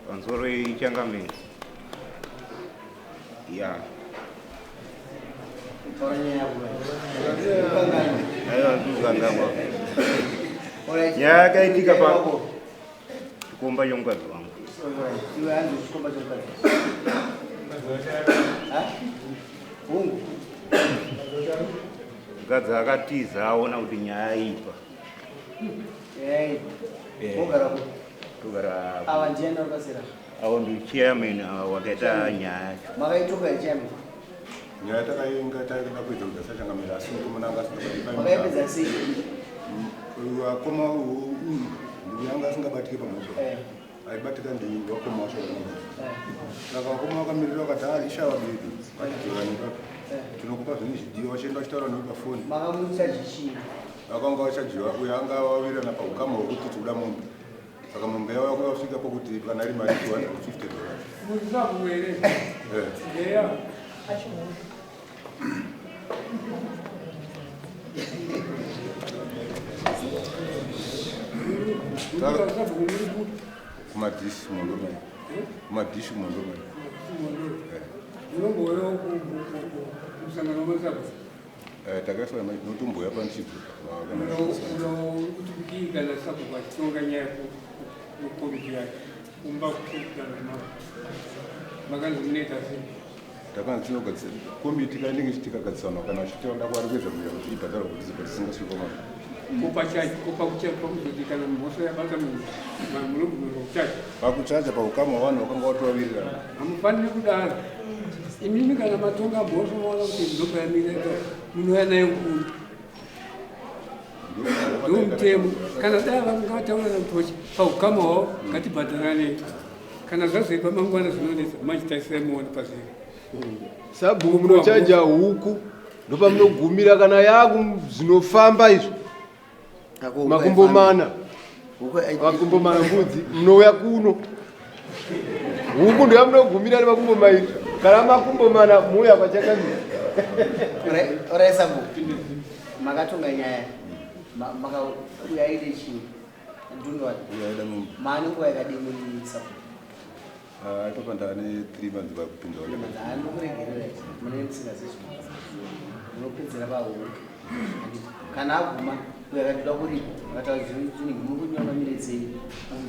pamusoro ichangamiro ya nyaya yakaitika pachikomba chomukadzi wangu. Mukadzi akatiza aona kuti nyaya ipa togara awo ndi chairman wakaita nyaya nyaya takainga taenda kuita kuti asachangamira asi kumunanga akoma ndiyanga asingabatike pamwepo aibatika ndi wakoma wacho saka wakoma wakamirira wakati alishawa bidu achidzoranika tinokupa zvine zvidiwa wachienda wachitaura newe pafoni vakanga vachajiwa uyo anga wawirirana paukama hwekuti tikuda mombe saka mombe yavo yakuda kusvika pokuti kana iri mari $250 kumadishi mondomai kumadishi mondomai takaiswa notomboya panchipo takana tinogadzira komiti kainenge chitikagadzisana kana chitaura kwari kwezva kuita kuti ibhadhara kuti zisingasvika pakuchacha paukama vanhu vakanga vatovavirirana hamufaniri kudaro imimi kana matonga mhosva maona kuti ndopa yamireka munouya nayo kuni ndomutemo kana dai vanga vataurana kuti paukamawo ngatibhadharanei kana zvazoipa mangwana zvinonetsa machitaisira muone pazviri sabhuku munochanja huku ndopa munogumira kana yaku zvinofamba izvo makumbo mana mbudzi munouya kuno huku ndoya munogumira nemakumbo mairi kana makumbo mana muuya pachakamira orai sabhuku makatonga nyaya makauya ide chii ndundoa maane nguva yakadini sabhuku atopanda ane 3 months vakupinda anokuregerera mune musingazizvi munopedzera pahuku kana aguma uyakatoda kuripa akataura zvinhu mukunyamamiretsei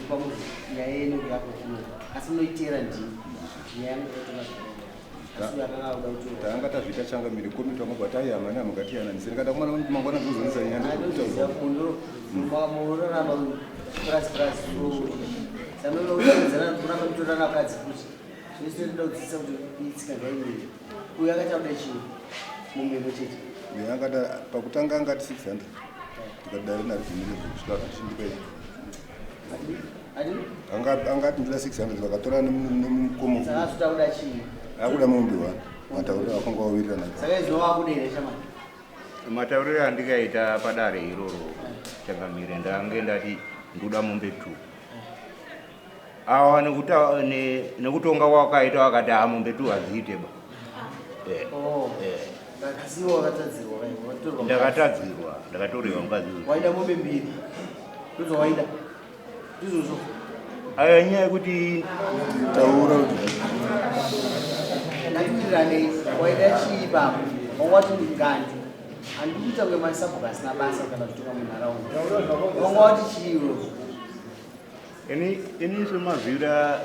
pamuzi nyaya yenu yapo kuno asi munoitera ndii nyaya yangu tanga tazviita changamiri komiti wamabva taiyama nehamukatiyana ndiseni kada kumwana mangwana kuzonisa nyandamunorarama purasi sanouramba mutorana vakadzi kuti zvinoda kudzidzisa kuti itsika ngaimiri uyo akachauda chii mumwemo chete angada pakutanga angati 600 tikadare narimire kusvika kachindikaii angati ndira 600 vakatora nemukomo sakazotauda chii akuda mombe wani matauriro akanga wawirirana saka izvo wakudere shamani matauriro andikaita padare iroro changamire ndange ndati ndoda mombe 2 awa nekutonga wakaita wakati mombe 2 hadziite ba ndakatadzirwa ndakatoriwa mukadzi waida mombe 2 ndozowaida ndizvozvo aya nyaya yekuti taura ndatiwirirane waida chii baba wangati ndingandi handikuita kunge masabhuku asina basa kana kutonga munharaunda wanga wati chiiro iniso mavhira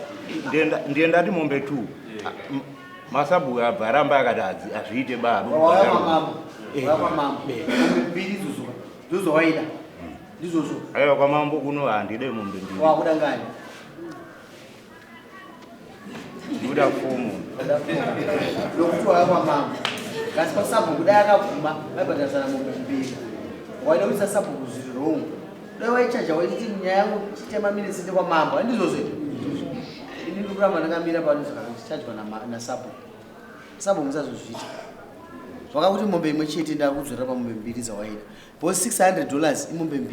ndiendati mombe 2 masabhuku abva aramba akati hazviite baba wakwamambo mombe 2 idzozo ndozowaida ndizvozvo aiwa kwamambo kuno handide mombe 2 wakuda ngani ndikuda fomu lokuti waya kwamambo ngasi pasabhuku dai akabvuma vaibhadharisana mombe 2 waida kuisa sabhuku zviri wrong dai waichaja waititi nyaya yangu chitema minisinde kwamambo handizvozvo ini ndikuramba ndakamira panochajwa nasabhuku sabhuku musazozviita wakakuti mombe imwe chete ndakudzorera pamombe 2 dzawaida bhosi $600 imombe 2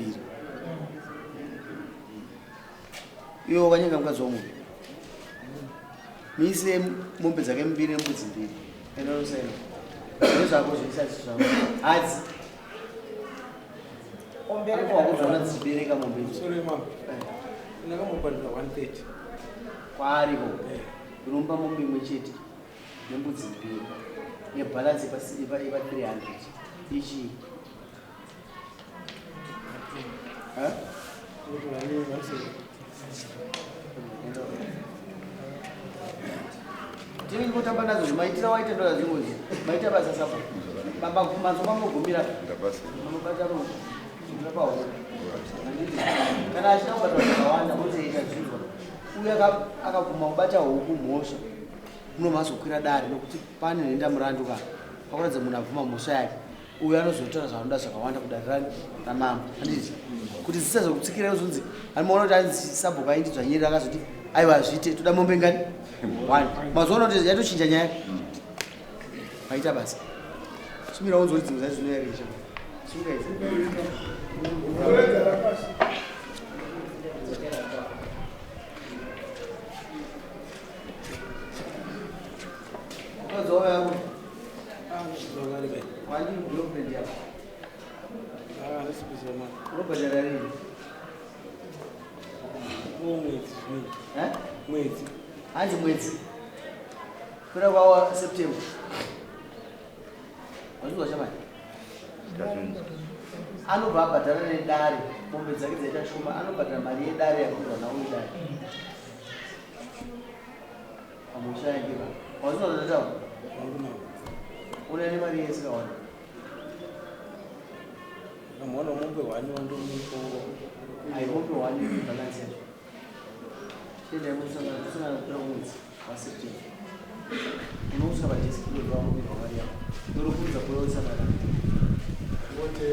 iwo wanyenga mukadzi womwe miise mombe dzake 2 nembudzi 2 enonosena nezvako zvisati zvavo hadzi wakuzvaona dzichibereka mombe Ndakamubhadhira 130. Kwaariko. Unomba mombe imwe chete nembudzi mbiri. Nebhalansi ipa 300. Ichi. Ha? Tiri kutamba nazo zvimaitira waita ndoda zvingozi. Maita basa sapo. Baba kumanzo kwamugumira. Unobata ro. Unopawo. Kana achida kubata zvakawanda mozoita zvizwa. Uya akaguma kubata huku mhosva. Unomazokwira dare nokuti pane nenda murandu ka. Pakuradza munhu abvuma mhosva yake. Uya anozotora zvanoda zvakawanda kudarira namama. Handiti. Kuti zisazokutsikira uzonzi anoona kuti anzi sabhuka indi zvanyerera akazoti aiwa zvite toda mombe ngani 1 mazoona kuti yatochinja nyaya maita basa sumira unzori dzimwe zvacho zvinoyarisha sunga idzi kozoya ku wani girlfriend yako unobhadhara rini? Mwedzi. Hanzi mwedzi. Kwira kwawa September. Wazviwa chamani? Anobva abhadhara nedare, mombe dzake dzaita shoma, anobhadhara mari yedare yakurwa nawo idare. Pamusha yake pa. Wazviwa zvatatawo? Una nemari yesikawanda. Mwana mombe wani wandomuko. Mombe wani balance yacho. Shida yamusanga kutora mwedzi wa September. Unousha badiski ndo wamwe kwa Maria. Ndoro kuza kwa usanga. Wote